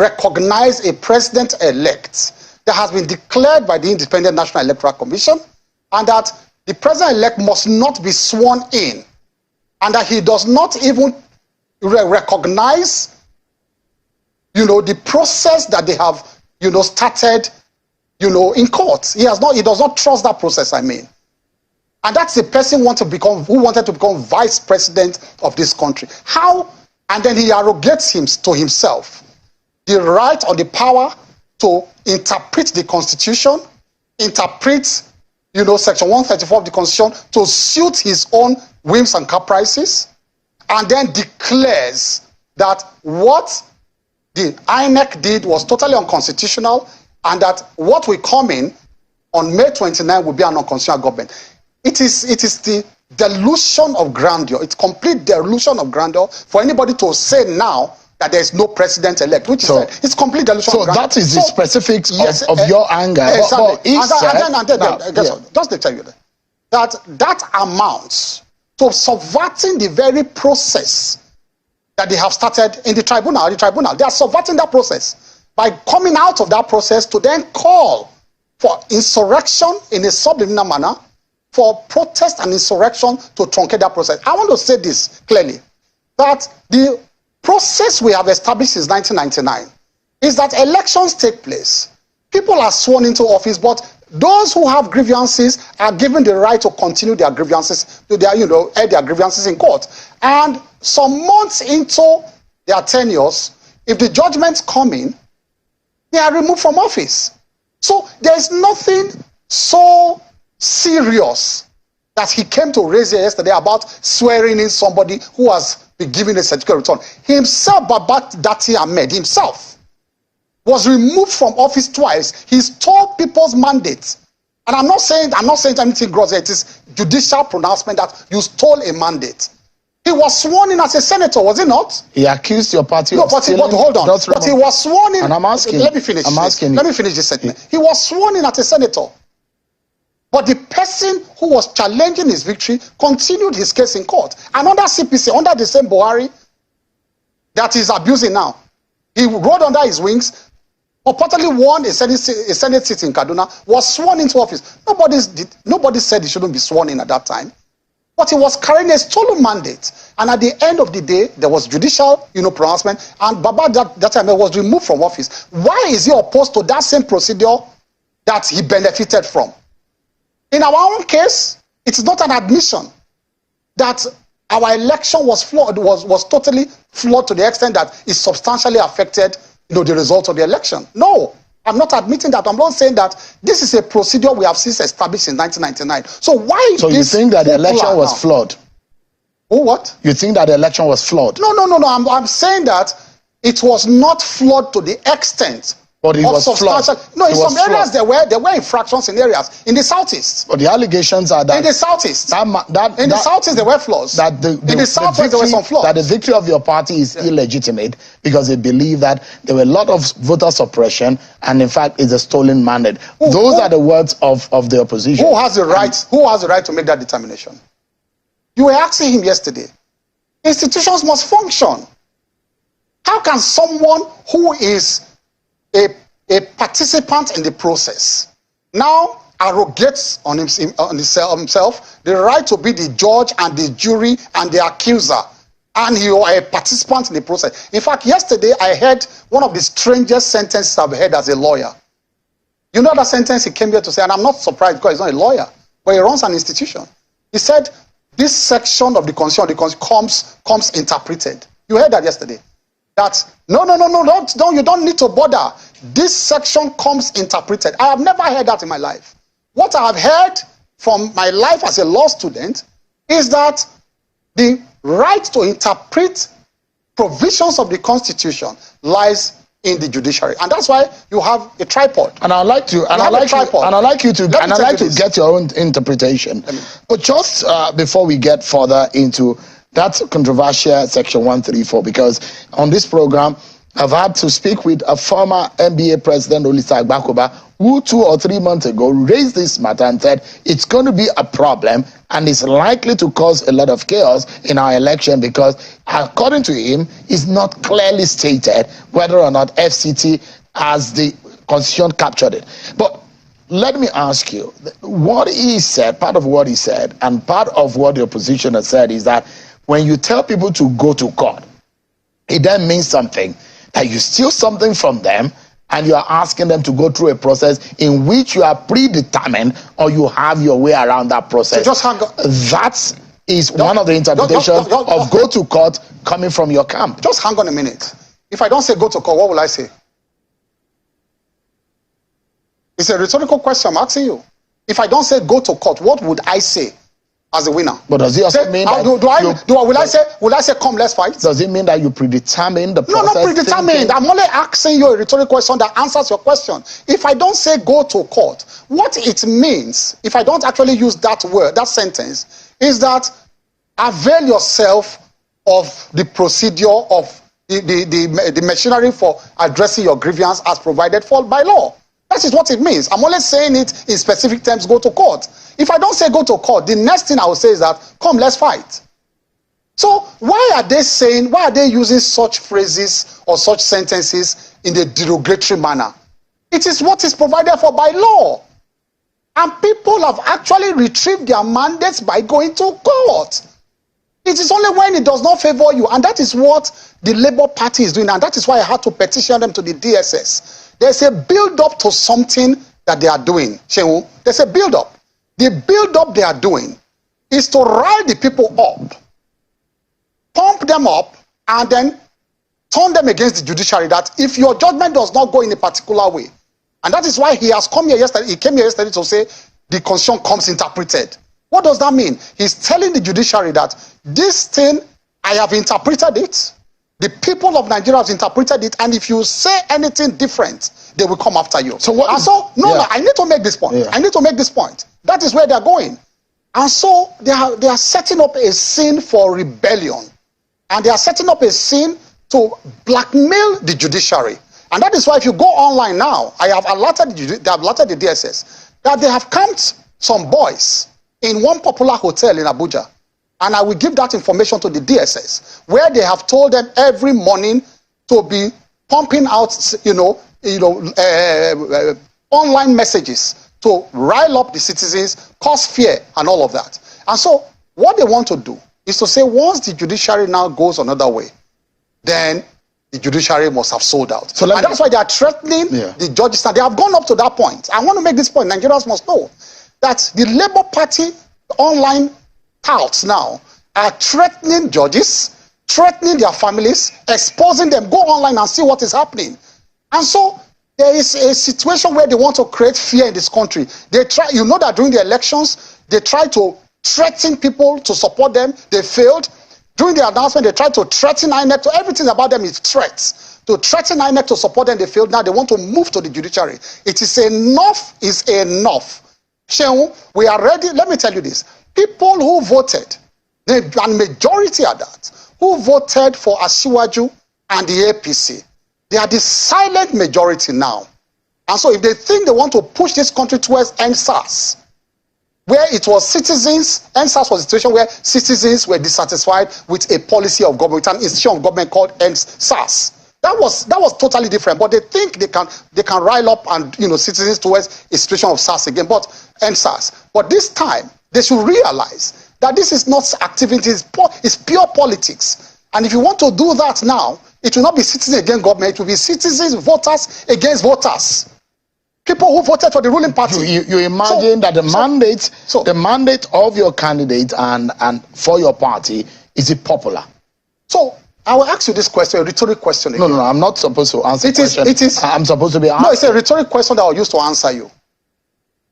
recognize a president-elect that has been declared by the Independent National Electoral Commission, and that the president-elect must not be sworn in, and that he does not even recognize, the process that they have, started, in court. He does not trust that process, And that's the person who wanted to become vice president of this country. How? And then he arrogates to himself the right or the power to interpret the Constitution, interpret, Section 134 of the Constitution to suit his own whims and caprices, and then declares that what the INEC did was totally unconstitutional, and that what will come in on May 29 will be an unconstitutional government. It is the delusion of grandeur. It's complete delusion of grandeur for anybody to say now that there is no president-elect, which it's complete delusion of grandeur. So that is the specifics of your anger. Exactly. Just to tell you that amounts to subverting the very process that they have started in the tribunal. They are subverting that process by coming out of that process to then call for insurrection in a subliminal manner, for protest and insurrection to truncate that process. I want to say this clearly, that the process we have established since 1999 is that elections take place. People are sworn into office, but those who have grievances are given the right to continue their grievances, air their grievances in court. And some months into their tenures, if the judgments come in, they are removed from office. So there is nothing so serious that he came to raise here yesterday about swearing in somebody who has been given a certificate of return. Himself, Babat Dati Ahmed, himself, was removed from office twice. He stole people's mandates. And I'm not saying anything gross. It is judicial pronouncement that you stole a mandate. He was sworn in as a senator, was he not? He accused your party of stealing. But hold on. But he was sworn in. And I'm asking. Let me finish. Let me finish this statement. He was sworn in as a senator. But the person who was challenging his victory continued his case in court. Another CPC, under the same Buhari that he's abusing now, he rode under his wings, purportedly won a Senate seat in Kaduna, was sworn into office. Nobody said he shouldn't be sworn in at that time. But he was carrying a stolen mandate. And at the end of the day, there was judicial, pronouncement, and Baba that time was removed from office. Why is he opposed to that same procedure that he benefited from? In our own case, it's not an admission that our election was flawed, was totally flawed to the extent that it substantially affected, the result of the election. No, I'm not admitting that. I'm not saying that this is a procedure we have since established in 1999. So why? So you think that the election was flawed? Oh, what? You think that the election was flawed? No. I'm saying that it was not flawed to the extent. But it was flawed. No, in some areas there were infractions in areas. In the southeast. But the allegations are that in the southeast. In the southeast there were flaws. In the southwest there were some flaws. That the victory of your party is illegitimate because they believe that there were a lot of voter suppression and in fact it's a stolen mandate. Those are the words of the opposition. Who has the right? Who has the right to make that determination? You were asking him yesterday. Institutions must function. How can someone who is a participant in the process now arrogates on himself the right to be the judge and the jury and the accuser, and you are a participant in the process? In fact, yesterday I heard one of the strangest sentences I've heard as a lawyer. You know that sentence he came here to say, and I'm not surprised because he's not a lawyer, but he runs an institution. He said, this section of the Constitution comes interpreted. You heard that yesterday. That no, you don't need to bother. This section comes interpreted. I have never heard that in my life. What I have heard from my life as a law student is that the right to interpret provisions of the Constitution lies in the judiciary, and that's why you have a tripod. And I'd like to get your own interpretation. But just before we get further into that controversial Section 134, because on this program, I've had to speak with a former NBA president, Olisa Agbakoba, who 2 or 3 months ago raised this matter and said it's going to be a problem and it's likely to cause a lot of chaos in our election because, according to him, it's not clearly stated whether or not FCT as the constitution captured it. But let me ask you, what he said, part of what he said, and part of what the opposition has said is that when you tell people to go to court, it then means something, that you steal something from them and you are asking them to go through a process in which you are predetermined or you have your way around that process. So just hang on. That is one of the interpretations of go to court coming from your camp. Just hang on a minute. If I don't say go to court, what will I say? It's a rhetorical question I'm asking you. If I don't say go to court, what would I say as a winner? But does it also mean that will I say come, let's fight? Does it mean that you predetermine the process? No, not predetermined. Thinking? I'm only asking you a rhetorical question that answers your question. If I don't say go to court, what it means, if I don't actually use that word, that sentence, is that avail yourself of the procedure of the machinery for addressing your grievance as provided for by law. That is what it means. I'm only saying it in specific terms, go to court. If I don't say go to court, the next thing I will say is that, come, let's fight. So why are they using such phrases or such sentences in a derogatory manner? It is what is provided for by law. And people have actually retrieved their mandates by going to court. It is only when it does not favor you. And that is what the Labour Party is doing. And that is why I had to petition them to the DSS. There's a build-up to something that they are doing. Shehu, there's a build-up. The build-up they are doing is to rile the people up, pump them up, and then turn them against the judiciary, that if your judgment does not go in a particular way, and that is why he has come here yesterday, he came here yesterday to say the constitution comes interpreted. What does that mean? He's telling the judiciary that this thing, I have interpreted it, the people of Nigeria have interpreted it, and if you say anything different, they will come after you. So no, I need to make this point. Yeah. I need to make this point. That is where they're going. And so they are setting up a scene for rebellion. And they are setting up a scene to blackmail the judiciary. And that is why if you go online now, they have alerted the DSS that they have camped some boys in one popular hotel in Abuja. And I will give that information to the DSS, where they have told them every morning to be pumping out, online messages to rile up the citizens, cause fear, and all of that. And so what they want to do is to say once the judiciary now goes another way, then the judiciary must have sold out. So and that's why they are threatening the judges. And they have gone up to that point. I want to make this point. Nigerians must know that the Labour Party online touts now are threatening judges, threatening their families, exposing them. Go online and see what is happening. And so there is a situation where they want to create fear in this country. They try, you know that during the elections, they tried to threaten people to support them. They failed. During the announcement, they tried to threaten INEC. So everything about them is threats. To threaten INEC to support them, they failed. Now they want to move to the judiciary. It is enough is enough. Shehu, we are ready. Let me tell you this. People who voted, and majority are that, who voted for Asiwaju and the APC, they are the silent majority now. And so if they think they want to push this country towards EndSARS, where it was citizens, EndSARS was a situation where citizens were dissatisfied with a policy of government, an institution of government called EndSARS. That was totally different. But they think they can rile up and citizens towards a situation of SARS again, but EndSARS. But this time they should realize that this is not activities, it's pure politics. And if you want to do that now, it will not be citizens against government, it will be citizens, voters against voters. People who voted for the ruling party. You imagine that the mandate of your candidate and for your party, is it popular? So I will ask you this question, a rhetoric question again. No, I'm not supposed to answer it is. I'm supposed to be answering. No, it's a rhetoric question that I'll use to answer you.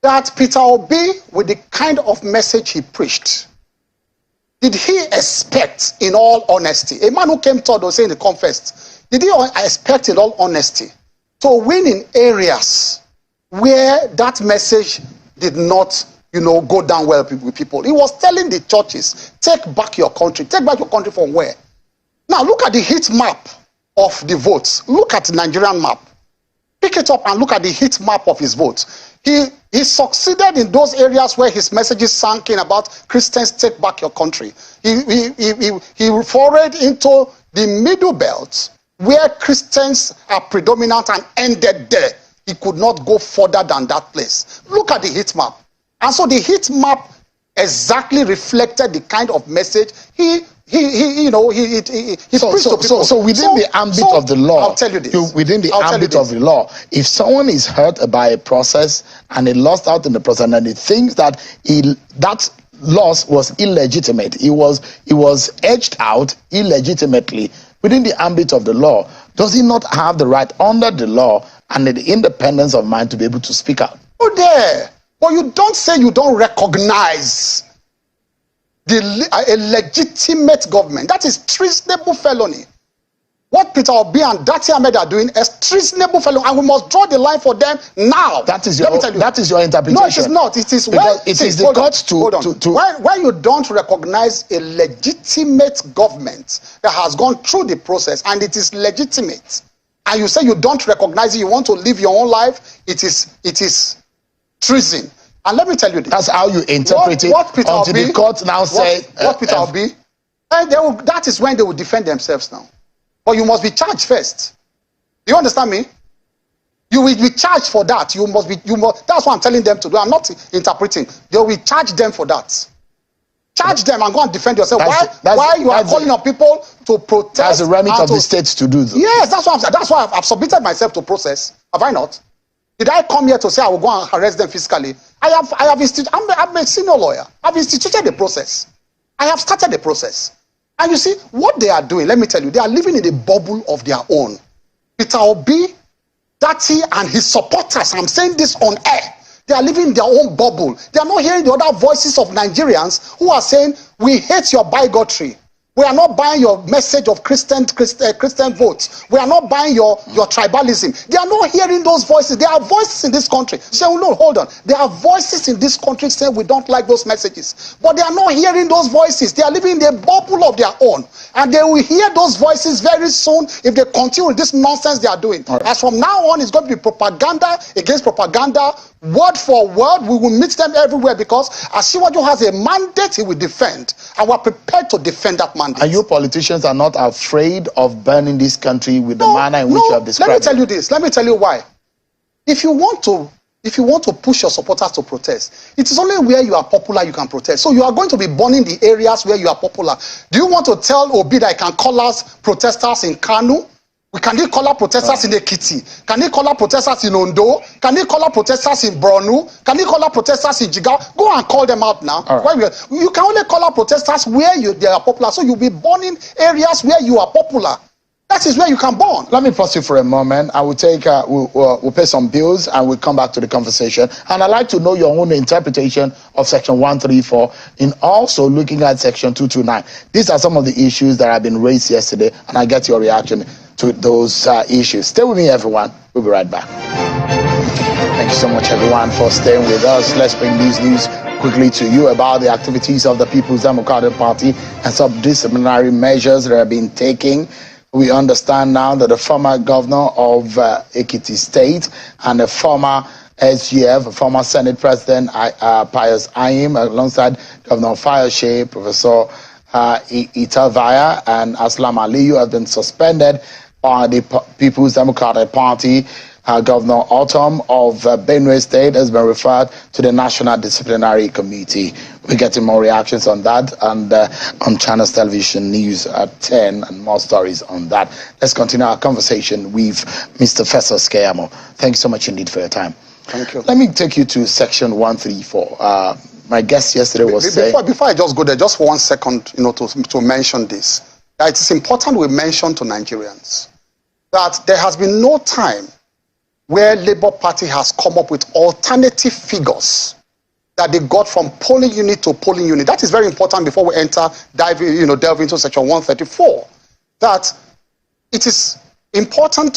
That Peter Obi, with the kind of message he preached, did he expect, in all honesty, a man who came third or saying the confessed, did he expect, in all honesty, to win in areas where that message did not, go down well with people? He was telling the churches, take back your country. Take back your country from where? Now look at the heat map of the votes. Look at the Nigerian map. Pick it up and look at the heat map of his votes. He succeeded in those areas where his messages sank in about Christians take back your country. He forayed into the middle belt where Christians are predominant and ended there. He could not go further than that place. Look at the heat map. And so the heat map exactly reflected the kind of message he preached to people. So within the ambit of the law, I'll tell you this. Within the ambit of the law, if someone is hurt by a process and he lost out in the process and he thinks that that loss was illegitimate, he was edged out illegitimately within the ambit of the law, does he not have the right under the law and the independence of mind to be able to speak out? Oh, there. But you don't say you don't recognize a legitimate government. That is treasonable felony. What Peter Obi and Dati Ahmed are doing is treasonable felony, and we must draw the line for them now. That is your interpretation. No, it is not. It is the courts to when you don't recognize a legitimate government that has gone through the process and it is legitimate, and you say you don't recognize it, you want to live your own life, it is treason. And let me tell you this. That's how you interpret it. What Peter until Obi, the court now say what Peter Obi, and that is when they will defend themselves now. But you must be charged first. You understand me? You will be charged for that. That's what I'm telling them to do. I'm not interpreting. They will charge them for that. Charge them and go and defend yourself. Why you are calling on people to protest? That's the remit of the states to do, though. Yes, that's what I'm saying. That's why I've submitted myself to process. Have I not? Did I come here to say I will go and arrest them fiscally? I'm a senior lawyer. I've instituted the process. I have started the process. And you see, what they are doing, let me tell you, they are living in a bubble of their own. Peter Obi, Dati, and his supporters, I'm saying this on air, they are living in their own bubble. They are not hearing the other voices of Nigerians who are saying, we hate your bigotry. We are not buying your message of Christian votes. We are not buying your tribalism. They are not hearing those voices. There are voices in this country. Say, oh, no, hold on. There are voices in this country saying we don't like those messages. But they are not hearing those voices. They are living in a bubble of their own. And they will hear those voices very soon if they continue with this nonsense they are doing. Right. As from now on, it's going to be propaganda against propaganda. Word for word, we will meet them everywhere because Asiwaju has a mandate he will defend, and we're prepared to defend that mandate. And you politicians are not afraid of burning this country with the manner in which you have described. Let me tell you this. Let me tell you why. If you want to push your supporters to protest, it is only where you are popular you can protest. So you are going to be burning the areas where you are popular. Do you want to tell Obi that I can call us protesters in Kanu? Can he call out protesters in Ekiti? Can he call out protesters in Ondo? Can he call out protesters in Borno? Can he call out protesters in Jigawa? Go and call them out now. Right. You can only call out protesters where they are popular. So you'll be burning areas where you are popular. That is where you can burn. Let me pause you for a moment. I will take, we'll pay some bills and we'll come back to the conversation. And I'd like to know your own interpretation of Section 134 in also looking at Section 229. These are some of the issues that have been raised yesterday, and I get your reaction to those issues. Stay with me, everyone. We'll be right back. Thank you so much, everyone, for staying with us. Let's bring these news quickly to you about the activities of the People's Democratic Party and some disciplinary measures that have been taken. We understand now that the former governor of Ekiti State and the former SGF, former Senate President Pius Ayim, alongside Governor Fayose, Professor Itavaya, and Aslam Aliyu have been suspended by the People's Democratic Party. Governor Autumn of Benue State has been referred to the National Disciplinary Committee. We're getting more reactions on that and on Channels Television News at 10 and more stories on that. Let's continue our conversation with Mr. Festus Keyamo. Thank you so much indeed for your time. Thank you. Let me take you to Section 134. My guest yesterday was saying... Before I just go there, just for 1 second, to mention this. That it is important we mention to Nigerians that there has been no time where Labour Party has come up with alternative figures that they got from polling unit to polling unit. That is very important before we delve into Section 134. That it is important